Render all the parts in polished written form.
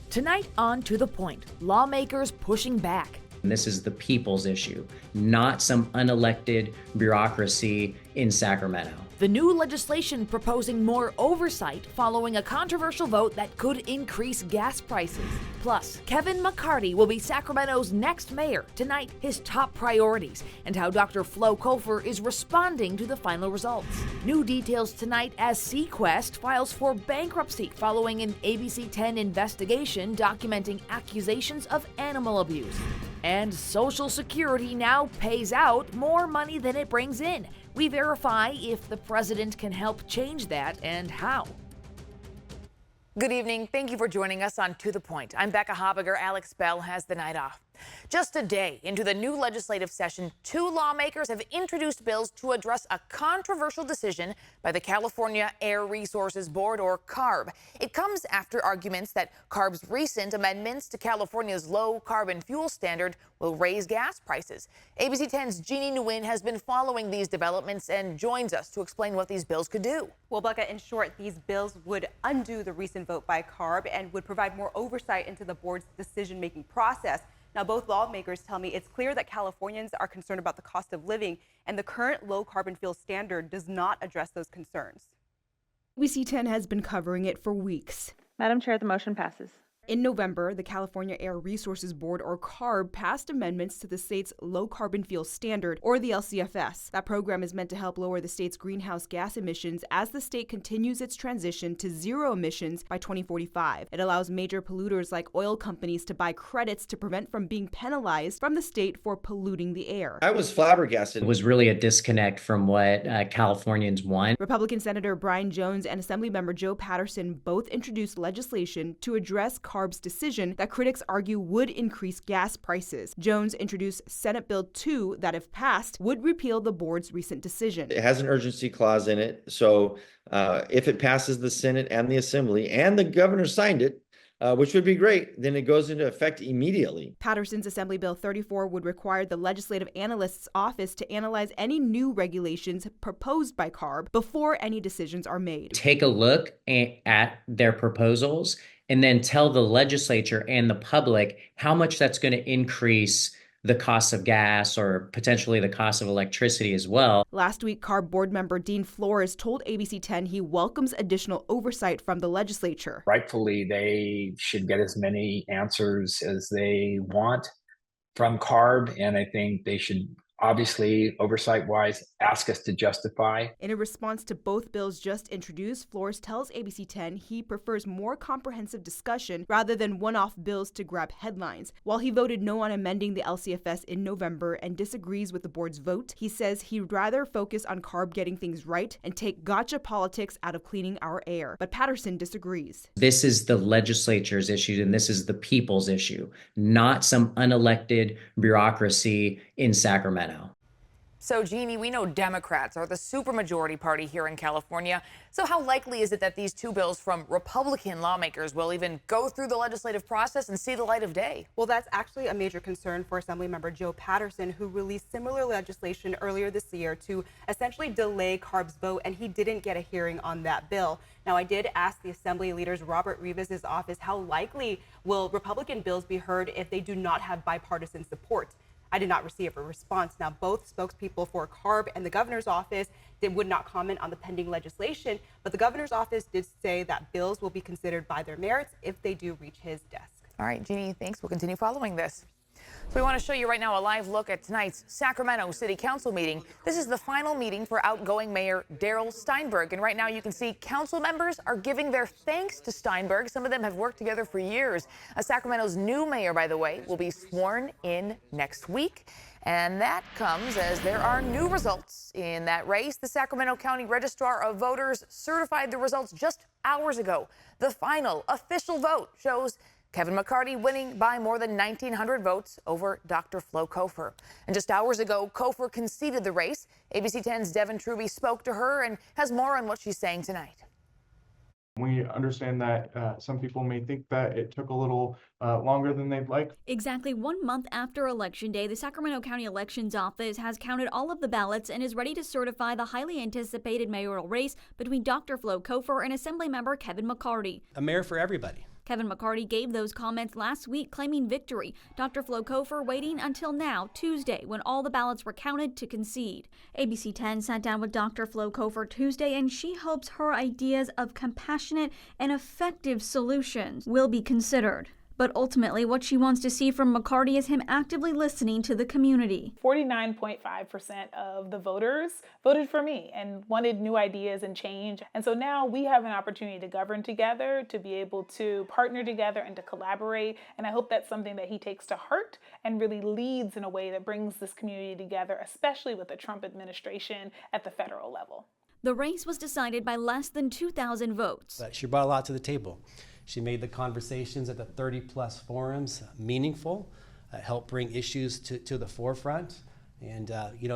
Tonight on To The Point, lawmakers pushing back. And this is the people's issue, not some unelected bureaucracy in Sacramento. The new legislation proposing more oversight following a controversial vote that could increase gas prices. Plus, Kevin McCarty will be Sacramento's next mayor. Tonight, his top priorities and how Dr. Flo Kofer is responding to the final results. New details tonight as Sequest files for bankruptcy following an ABC 10 investigation documenting accusations of animal abuse. And Social Security now pays out more money than it brings in. We verify if the president can help change that and how. Good evening. Thank you for joining us on To The Point. I'm Becca Hobbiger. Alex Bell has the night off. Just a day into the new legislative session, two lawmakers have introduced bills to address a controversial decision by the California Air Resources Board, or CARB. It comes after arguments that CARB's recent amendments to California's low carbon fuel standard will raise gas prices. ABC 10's Jeannie Nguyen has been following these developments and joins us to explain what these bills could do. Well, Becca, in short, these bills would undo the recent vote by CARB and would provide more oversight into the board's decision-making process. Now, both lawmakers tell me it's clear that Californians are concerned about the cost of living, and the current low carbon fuel standard does not address those concerns. ABC 10 has been covering it for weeks. Madam Chair, the motion passes. In November, the California Air Resources Board, or CARB, passed amendments to the state's low carbon fuel standard, or the LCFS. That program is meant to help lower the state's greenhouse gas emissions as the state continues its transition to zero emissions by 2045. It allows major polluters like oil companies to buy credits to prevent from being penalized from the state for polluting the air. I was flabbergasted. It was really a disconnect from what Californians want. Republican Senator Brian Jones and Assemblymember Joe Patterson both introduced legislation to address CARB's decision that critics argue would increase gas prices. Jones introduced Senate Bill 2 that, if passed, would repeal the board's recent decision. It has an urgency clause in it, so if it passes the Senate and the Assembly, and the governor signed it, which would be great, then it goes into effect immediately. Patterson's Assembly Bill 34 would require the Legislative Analyst's Office to analyze any new regulations proposed by CARB before any decisions are made. Take a look at their proposals and then tell the legislature and the public how much that's going to increase the cost of gas or potentially the cost of electricity as well. Last week, CARB board member Dean Flores told ABC 10 he welcomes additional oversight from the legislature. Rightfully, they should get as many answers as they want from CARB, and I think they should obviously, oversight-wise, ask us to justify. In a response to both bills just introduced, Flores tells ABC 10 he prefers more comprehensive discussion rather than one-off bills to grab headlines. While he voted no on amending the LCFS in November and disagrees with the board's vote, he says he'd rather focus on CARB getting things right and take gotcha politics out of cleaning our air. But Patterson disagrees. This is the legislature's issue, and this is the people's issue, not some unelected bureaucracy in Sacramento. So, Jeannie, we know Democrats are the supermajority party here in California. So how likely is it that these two bills from Republican lawmakers will even go through the legislative process and see the light of day? Well, that's actually a major concern for Assemblymember Joe Patterson, who released similar legislation earlier this year to essentially delay CARB's vote, and he didn't get a hearing on that bill. Now, I did ask the Assembly leader's Robert Rivas' office how likely will Republican bills be heard if they do not have bipartisan support. I did not receive a response. Now, both spokespeople for CARB and the governor's office would not comment on the pending legislation, but the governor's office did say that bills will be considered by their merits if they do reach his desk. All right, Jeannie, thanks. We'll continue following this. So we want to show you right now a live look at tonight's Sacramento City Council meeting. This is the final meeting for outgoing Mayor Darrell Steinberg. And right now you can see council members are giving their thanks to Steinberg. Some of them have worked together for years. Sacramento's new mayor, by the way, will be sworn in next week. And that comes as there are new results in that race. The Sacramento County Registrar of Voters certified the results just hours ago. The final official vote shows Kevin McCarty winning by more than 1,900 votes over Dr. Flo Kofer. And just hours ago, Kofer conceded the race. ABC 10's Devin Truby spoke to her and has more on what she's saying tonight. We understand that some people may think that it took a little longer than they'd like. Exactly 1 month after Election Day, the Sacramento County Elections Office has counted all of the ballots and is ready to certify the highly anticipated mayoral race between Dr. Flo Kofer and Assemblymember Kevin McCarty. A mayor for everybody. Kevin McCarty gave those comments last week, claiming victory. Dr. Flo Kofer waiting until now, Tuesday, when all the ballots were counted, to concede. ABC 10 sat down with Dr. Flo Kofer Tuesday, and she hopes her ideas of compassionate and effective solutions will be considered. But ultimately, what she wants to see from McCarty is him actively listening to the community. 49.5% of the voters voted for me and wanted new ideas and change. And so now we have an opportunity to govern together, to be able to partner together and to collaborate. And I hope that's something that he takes to heart and really leads in a way that brings this community together, especially with the Trump administration at the federal level. The race was decided by less than 2,000 votes. She brought a lot to the table. She made the conversations at the 30-plus forums meaningful, helped bring issues to the forefront, and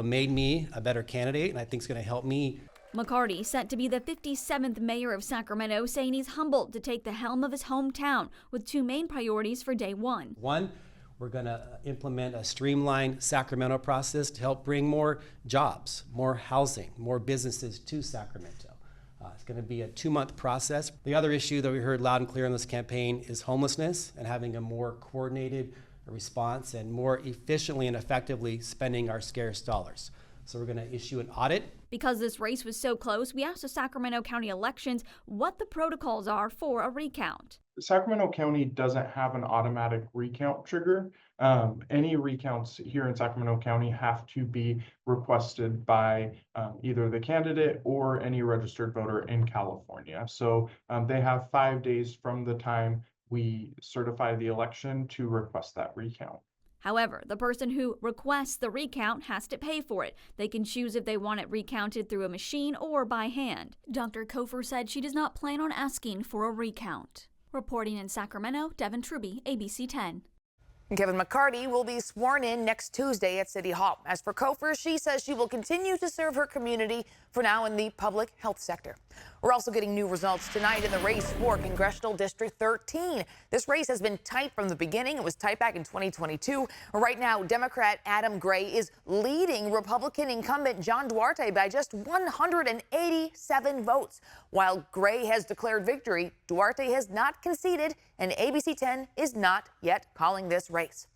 made me a better candidate, and I think it's going to help me. McCarty, set to be the 57th mayor of Sacramento, saying he's humbled to take the helm of his hometown with two main priorities for day one. One, we're going to implement a streamlined Sacramento process to help bring more jobs, more housing, more businesses to Sacramento. It's going to be a 2-month process. The other issue that we heard loud and clear in this campaign is homelessness and having a more coordinated response and more efficiently and effectively spending our scarce dollars. So we're going to issue an audit. Because this race was so close, we asked the Sacramento County Elections what the protocols are for a recount. Sacramento County doesn't have an automatic recount trigger. Any recounts here in Sacramento County have to be requested by either the candidate or any registered voter in California. So they have 5 days from the time we certify the election to request that recount. However, the person who requests the recount has to pay for it. They can choose if they want it recounted through a machine or by hand. Dr. Kofer said she does not plan on asking for a recount. Reporting in Sacramento, Devin Truby, ABC 10. Kevin McCarty will be sworn in next Tuesday at City Hall. As for Kofer, she says she will continue to serve her community, for now in the public health sector. We're also getting new results tonight in the race for Congressional District 13. This race has been tight from the beginning. It was tight back in 2022. Right now, Democrat Adam Gray is leading Republican incumbent John Duarte by just 187 votes. While Gray has declared victory, Duarte has not conceded, and ABC 10 is not yet calling this race.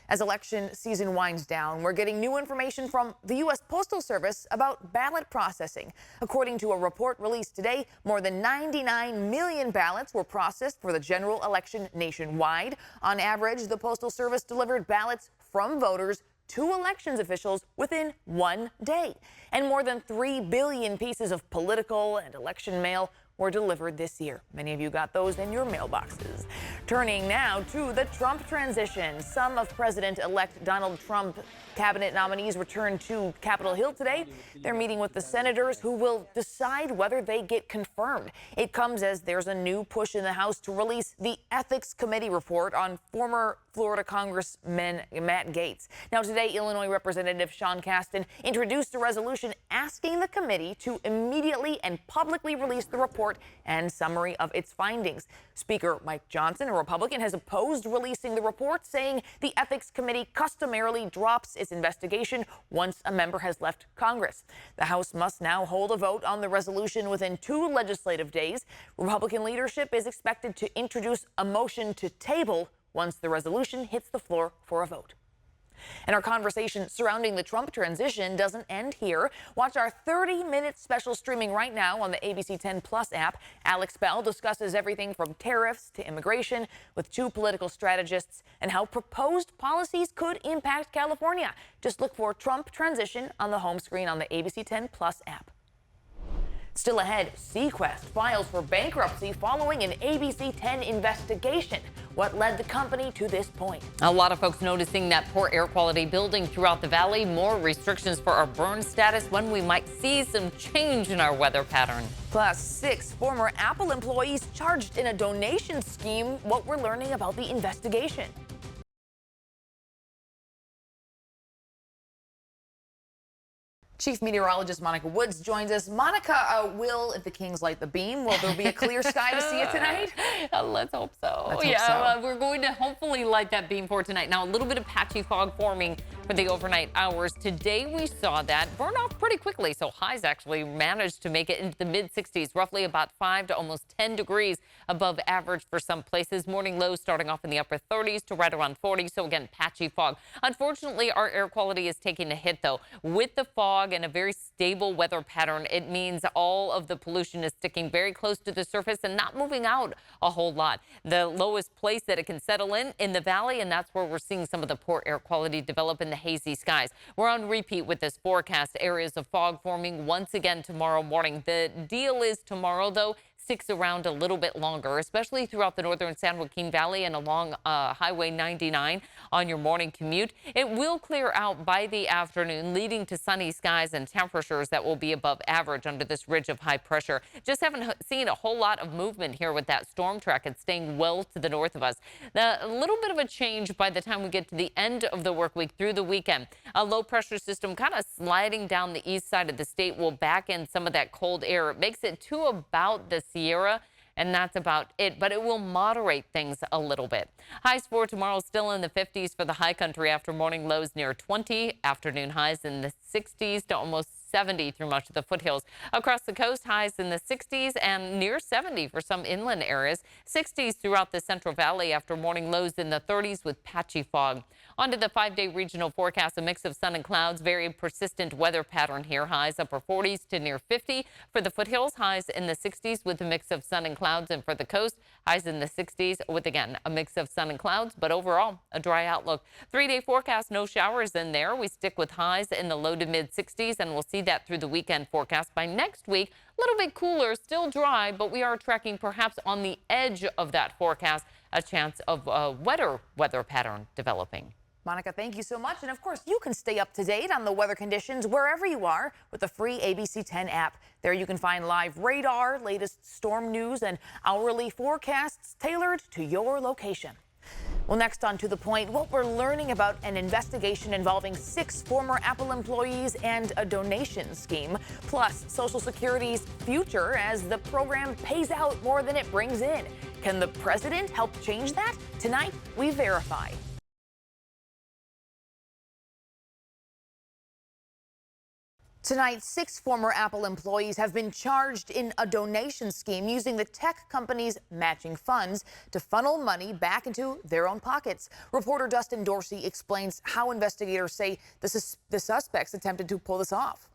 As election season winds down, we're getting new information from the U.S. Postal Service about ballot processing. According to a report released today, more than 99 million ballots were processed for the general election nationwide. On average, the Postal Service delivered ballots from voters to elections officials within 1 day. And more than 3 billion pieces of political and election mail were delivered this year. Many of you got those in your mailboxes. Turning now to the Trump transition. Some of President-elect Donald Trump cabinet nominees returned to Capitol Hill today. They're meeting with the senators who will decide whether they get confirmed. It comes as there's a new push in the House to release the Ethics Committee report on former Florida Congressman Matt Gaetz. Now today, Illinois Representative Sean Casten introduced a resolution asking the committee to immediately and publicly release the report and summary of its findings. Speaker Mike Johnson, a Republican, has opposed releasing the report, saying the Ethics Committee customarily drops its investigation once a member has left Congress. The House must now hold a vote on the resolution within 2 legislative days. Republican leadership is expected to introduce a motion to table once the resolution hits the floor for a vote. And our conversation surrounding the Trump transition doesn't end here. Watch our 30-minute special streaming right now on the ABC 10 Plus app. Alex Bell discusses everything from tariffs to immigration with 2 political strategists and how proposed policies could impact California. Just look for Trump transition on the home screen on the ABC 10 Plus app. Still ahead, Sequest files for bankruptcy following an ABC 10 investigation. What led the company to this point? A lot of folks noticing that poor air quality building throughout the valley. More restrictions for our burn status, when we might see some change in our weather pattern. Plus, 6 former Apple employees charged in a donation scheme. What we're learning about the investigation. Chief Meteorologist Monica Woods joins us. Monica, if the Kings light the beam, will there be a clear sky to see it tonight? Let's hope so. Let's hope so. We're going to hopefully light that beam for tonight. Now, a little bit of patchy fog forming For the overnight hours today, we saw that burn off pretty quickly. So highs actually managed to make it into the mid 60s, roughly about 5 to almost 10 degrees above average for some places. Morning lows starting off in the upper 30s to right around 40. So again, patchy fog. Unfortunately, our air quality is taking a hit, though. With the fog and a very stable weather pattern, it means all of the pollution is sticking very close to the surface and not moving out a whole lot. The lowest place that it can settle in the valley, and that's where we're seeing some of the poor air quality develop in the hazy skies. We're on repeat with this forecast. Areas of fog forming once again tomorrow morning. The deal is tomorrow, though, sticks around a little bit longer, especially throughout the northern San Joaquin Valley and along Highway 99 on your morning commute. It will clear out by the afternoon, leading to sunny skies and temperatures that will be above average under this ridge of high pressure. Just haven't seen a whole lot of movement here with that storm track. It's staying well to the north of us. A little bit of a change by the time we get to the end of the work week through the weekend. A low pressure system kind of sliding down the east side of the state will back in some of that cold air. It makes it to about the Sierra, and that's about it, but it will moderate things a little bit. Highs for tomorrow still in the 50s for the high country after morning lows near 20, afternoon highs in the 60s to almost 70 through much of the foothills. Across the coast, highs in the 60s and near 70 for some inland areas. 60s throughout the Central Valley after morning lows in the 30s with patchy fog. Onto the 5-day regional forecast, a mix of sun and clouds, very persistent weather pattern here. Highs upper 40s to near 50 for the foothills, highs in the 60s with a mix of sun and clouds, and for the coast, highs in the 60s with, again, a mix of sun and clouds, but overall a dry outlook. 3-day forecast, no showers in there. We stick with highs in the low to mid 60s, and we'll see that through the weekend forecast. By next week, a little bit cooler, still dry, but we are tracking perhaps on the edge of that forecast, a chance of a wetter weather pattern developing. Monica, thank you so much. And of course, you can stay up to date on the weather conditions wherever you are with the free ABC 10 app. There you can find live radar, latest storm news, and hourly forecasts tailored to your location. Well, next on To The Point, what we're learning about an investigation involving 6 former Apple employees and a donation scheme, plus Social Security's future as the program pays out more than it brings in. Can the president help change that? Tonight, we verify. Tonight, 6 former Apple employees have been charged in a donation scheme using the tech company's matching funds to funnel money back into their own pockets. Reporter Dustin Dorsey explains how investigators say the suspects attempted to pull this off.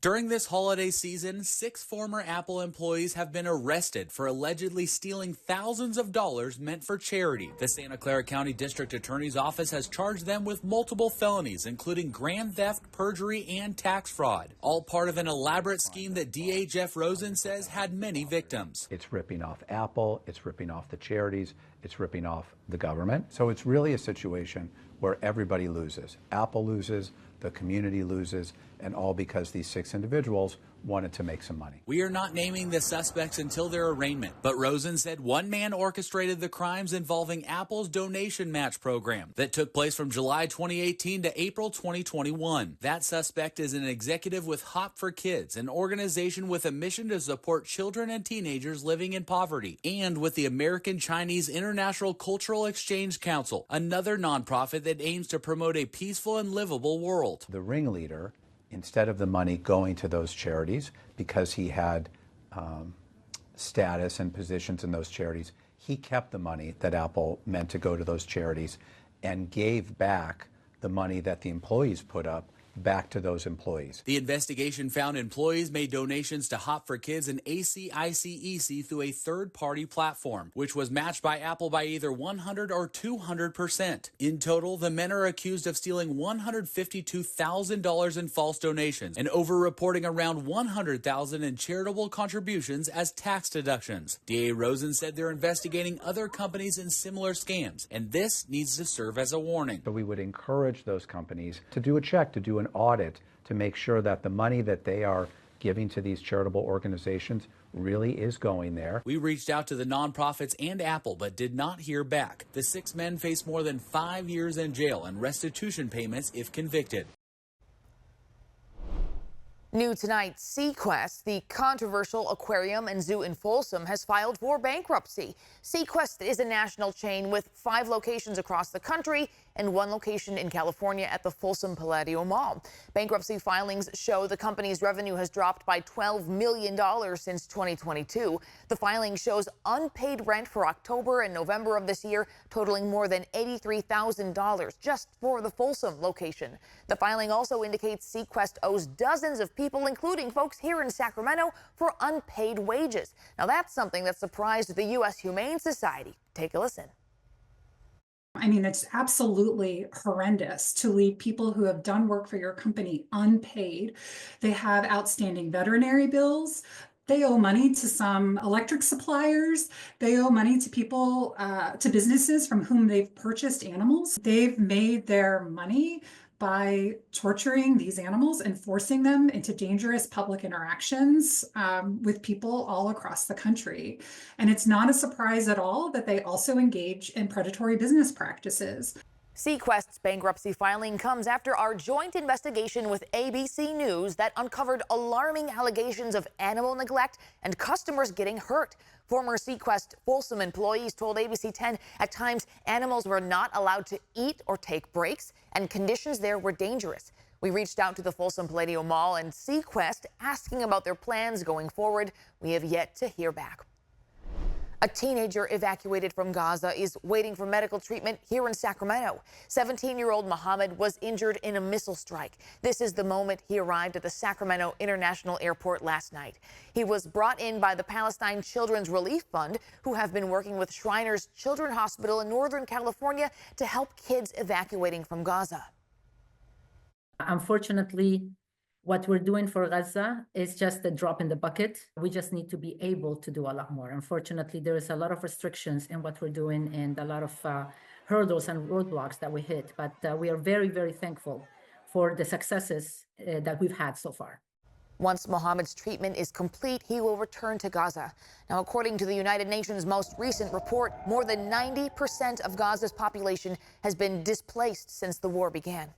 During this holiday season, 6 former Apple employees have been arrested for allegedly stealing thousands of dollars meant for charity. The Santa Clara County District Attorney's Office has charged them with multiple felonies, including grand theft, perjury, and tax fraud, all part of an elaborate scheme that DA Jeff Rosen says had many victims. It's ripping off Apple, it's ripping off the charities, it's ripping off the government. So it's really a situation where everybody loses. Apple loses, the community loses, and all because these 6 individuals wanted to make some money. We are not naming the suspects until their arraignment, but Rosen said one man orchestrated the crimes involving Apple's donation match program that took place from July 2018 to April 2021. That suspect is an executive with Hop for Kids, an organization with a mission to support children and teenagers living in poverty, and with the American Chinese International Cultural Exchange Council, another nonprofit that aims to promote a peaceful and livable world. The ringleader, instead of the money going to those charities, because he had status and positions in those charities, he kept the money that Apple meant to go to those charities and gave back the money that the employees put up back to those employees. The investigation found employees made donations to Hop for Kids and ACICEC through a third-party platform, which was matched by Apple by either 100 or 200%. In total, the men are accused of stealing $152,000 in false donations and over-reporting around $100,000 in charitable contributions as tax deductions. DA Rosen said they're investigating other companies in similar scams, and this needs to serve as a warning. So we would encourage those companies to do a check, to do an audit, to make sure that the money that they are giving to these charitable organizations really is going there. We reached out to the nonprofits and Apple, but did not hear back. The 6 men face more than 5 years in jail and restitution payments if convicted. New tonight, Sequest, the controversial aquarium and zoo in Folsom, has filed for bankruptcy. Sequest is a national chain with 5 locations across the country and 1 location in California at the Folsom Palladio Mall. Bankruptcy filings show the company's revenue has dropped by $12 million since 2022. The filing shows unpaid rent for October and November of this year, totaling more than $83,000 just for the Folsom location. The filing also indicates Sequest owes dozens of people, including folks here in Sacramento, for unpaid wages. Now, that's something that surprised the U.S. Humane Society. Take a listen. I mean, it's absolutely horrendous to leave people who have done work for your company unpaid. They have outstanding veterinary bills. They owe money to some electric suppliers. They owe money to people, to businesses from whom they've purchased animals. They've made their money by torturing these animals and forcing them into dangerous public interactions with people all across the country. And it's not a surprise at all that they also engage in predatory business practices. Sequest's bankruptcy filing comes after our joint investigation with ABC News that uncovered alarming allegations of animal neglect and customers getting hurt. Former Sequest Folsom employees told ABC 10 at times animals were not allowed to eat or take breaks, and conditions there were dangerous. We reached out to the Folsom Palladio Mall and Sequest asking about their plans going forward. We have yet to hear back. A teenager evacuated from Gaza is waiting for medical treatment here in Sacramento. 17-year-old Mohammed was injured in a missile strike. This is the moment he arrived at the Sacramento International Airport last night. He was brought in by the Palestine Children's Relief Fund, who have been working with Shriners Children's Hospital in Northern California to help kids evacuating from Gaza. Unfortunately, what we're doing for Gaza is just a drop in the bucket. We just need to be able to do a lot more. Unfortunately, there is a lot of restrictions in what we're doing and a lot of hurdles and roadblocks that we hit. But we are very, very thankful for the successes that we've had so far. Once Mohammed's treatment is complete, he will return to Gaza. Now, according to the United Nations' most recent report, more than 90% of Gaza's population has been displaced since the war began.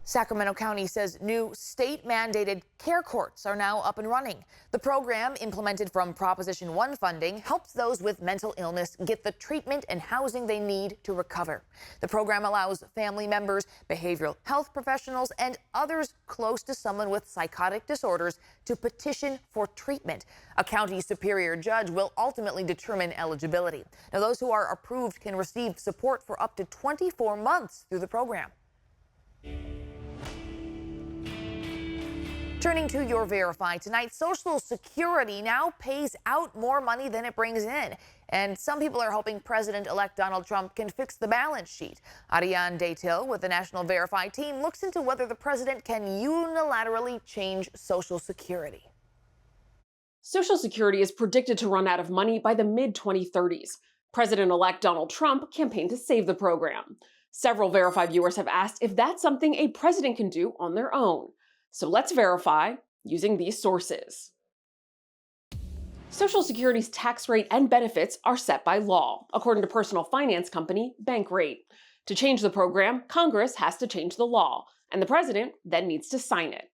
Sacramento County says new state-mandated care courts are now up and running. The program, implemented from Proposition 1 funding, helps those with mental illness get the treatment and housing they need to recover. The program allows family members, behavioral health professionals, and others close to someone with psychotic disorders to petition for treatment. A county superior judge will ultimately determine eligibility. Now, those who are approved can receive support for up to 24 months through the program. Turning to your Verify tonight, Social Security now pays out more money than it brings in. And some people are hoping President-elect Donald Trump can fix the balance sheet. Ariane Daytil with the National Verify team looks into whether the president can unilaterally change Social Security. Social Security is predicted to run out of money by the mid-2030s. President-elect Donald Trump campaigned to save the program. Several Verify viewers have asked if that's something a president can do on their own. So let's verify using these sources. Social Security's tax rate and benefits are set by law, according to personal finance company Bankrate. To change the program, Congress has to change the law, and the president then needs to sign it.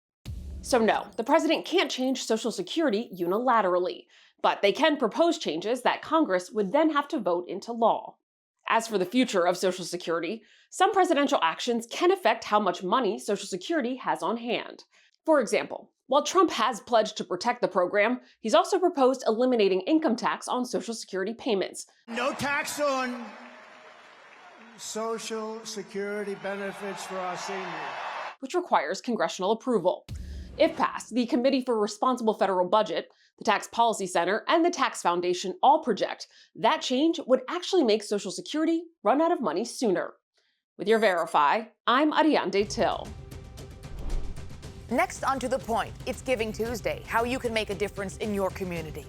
So no, the president can't change Social Security unilaterally, but they can propose changes that Congress would then have to vote into law. As for the future of Social Security, some presidential actions can affect how much money Social Security has on hand. For example, while Trump has pledged to protect the program, he's also proposed eliminating income tax on Social Security payments. No tax on Social Security benefits for our seniors, which requires congressional approval. If passed, the Committee for Responsible Federal Budget, the Tax Policy Center, and the Tax Foundation all project that change would actually make Social Security run out of money sooner. With your Verify, I'm Ariane Daytil. Next, on To the Point, it's Giving Tuesday, how you can make a difference in your community.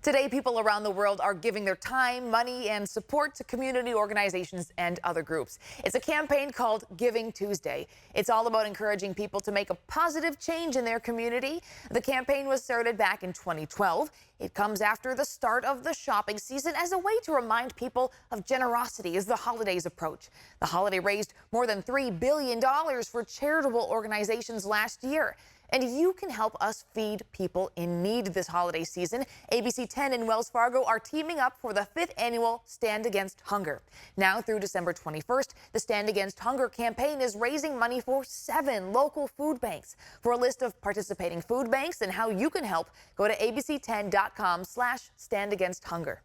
Today, people around the world are giving their time, money, and support to community organizations and other groups. It's a campaign called Giving Tuesday. It's all about encouraging people to make a positive change in their community. The campaign was started back in 2012. It comes after the start of the shopping season as a way to remind people of generosity as the holidays approach. The holiday raised more than $3 billion for charitable organizations last year. And you can help us feed people in need this holiday season. ABC 10 and Wells Fargo are teaming up for the 5th annual Stand Against Hunger. Now through December 21st, the Stand Against Hunger campaign is raising money for 7 local food banks. For a list of participating food banks and how you can help, go to abc10.com/standagainsthunger.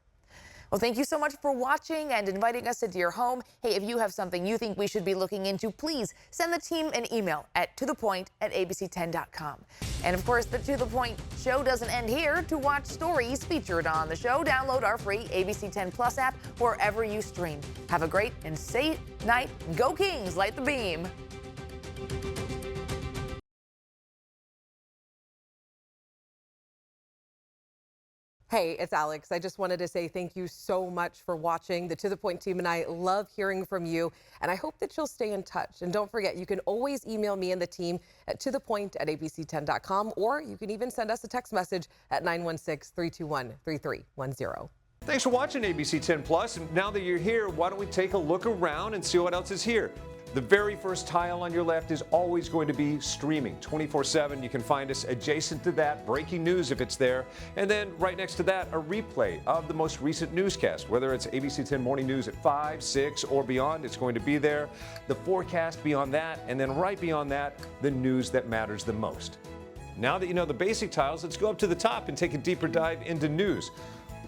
Well, thank you so much for watching and inviting us into your home. Hey, if you have something you think we should be looking into, please send the team an email at tothepoint@abc10.com. And of course, the To The Point show doesn't end here. To watch stories featured on the show, download our free ABC 10 Plus app wherever you stream. Have a great and safe night. Go Kings, light the beam. Hey, it's Alex. I just wanted to say thank you so much for watching. The To The Point team and I love hearing from you, and I hope that you'll stay in touch. And don't forget, you can always email me and the team at tothepoint@abc10.com, or you can even send us a text message at 916-321-3310. Thanks for watching ABC 10 Plus. And now that you're here, why don't we take a look around and see what else is here? The very first tile on your left is always going to be streaming 24/7. You can find us adjacent to that, breaking news if it's there. And then right next to that, a replay of the most recent newscast. Whether it's ABC 10 Morning News at 5, 6, or beyond, it's going to be there. The forecast beyond that, and then right beyond that, the news that matters the most. Now that you know the basic tiles, let's go up to the top and take a deeper dive into news.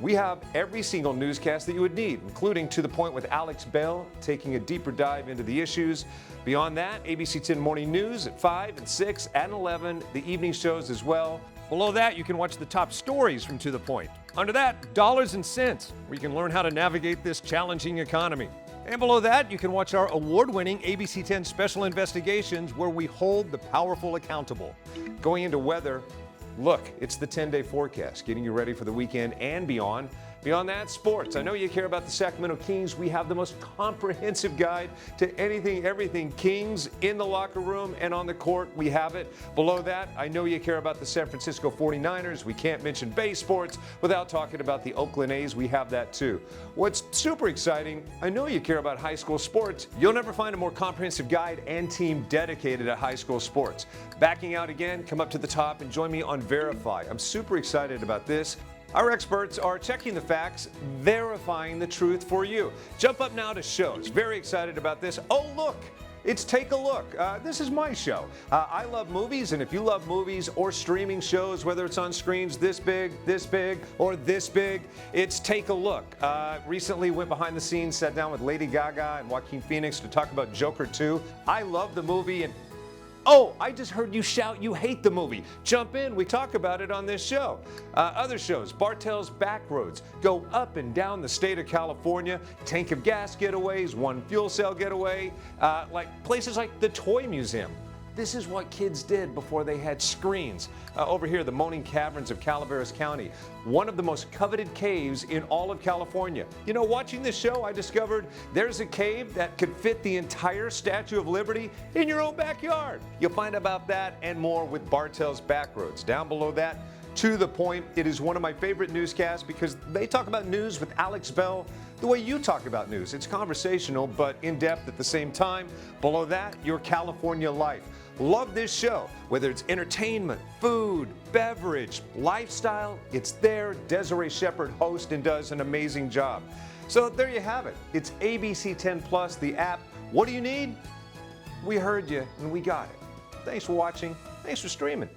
We have every single newscast that you would need, including To The Point with Alex Bell, taking a deeper dive into the issues. Beyond that, ABC 10 Morning News at 5 and 6 and 11, the evening shows as well. Below that, you can watch the top stories from To The Point. Under that, Dollars and Cents, where you can learn how to navigate this challenging economy. And below that, you can watch our award-winning ABC 10 Special Investigations, where we hold the powerful accountable. Going into weather, look, it's the 10-day forecast, getting you ready for the weekend and beyond. Beyond that, sports. I know you care about the Sacramento Kings. We have the most comprehensive guide to anything, everything Kings in the locker room and on the court. We have it. Below that, I know you care about the San Francisco 49ers. We can't mention Bay Sports without talking about the Oakland A's. We have that too. What's super exciting, I know you care about high school sports. You'll never find a more comprehensive guide and team dedicated to high school sports. Backing out again, come up to the top and join me on Verify. I'm super excited about this. Our experts are checking the facts, verifying the truth for you. Jump up now to shows. Very excited about this. Oh, look. It's Take a Look. This is my show. I love movies, and if you love movies or streaming shows, whether it's on screens this big, or this big, it's Take a Look. Recently went behind the scenes, sat down with Lady Gaga and Joaquin Phoenix to talk about Joker 2. I love the movie, and oh, I just heard you shout you hate the movie. Jump in, we talk about it on this show. Other shows, Bartell's Backroads, go up and down the state of California, tank of gas getaways, one fuel cell getaway, like places like the Toy Museum. This is what kids did before they had screens. Over here, the Moaning Caverns of Calaveras County, one of the most coveted caves in all of California. You know, watching this show, I discovered there's a cave that could fit the entire Statue of Liberty in your own backyard. You'll find about that and more with Bartell's Backroads. Down below that, To The Point. It is one of my favorite newscasts because they talk about news with Alex Bell the way you talk about news. It's conversational, but in-depth at the same time. Below that, Your California Life. Love this show. Whether it's entertainment, food, beverage, lifestyle, it's there. Desiree Shepherd hosts and does an amazing job. So there you have it. It's ABC 10 Plus, the app. What do you need? We heard you and we got it. Thanks for watching. Thanks for streaming.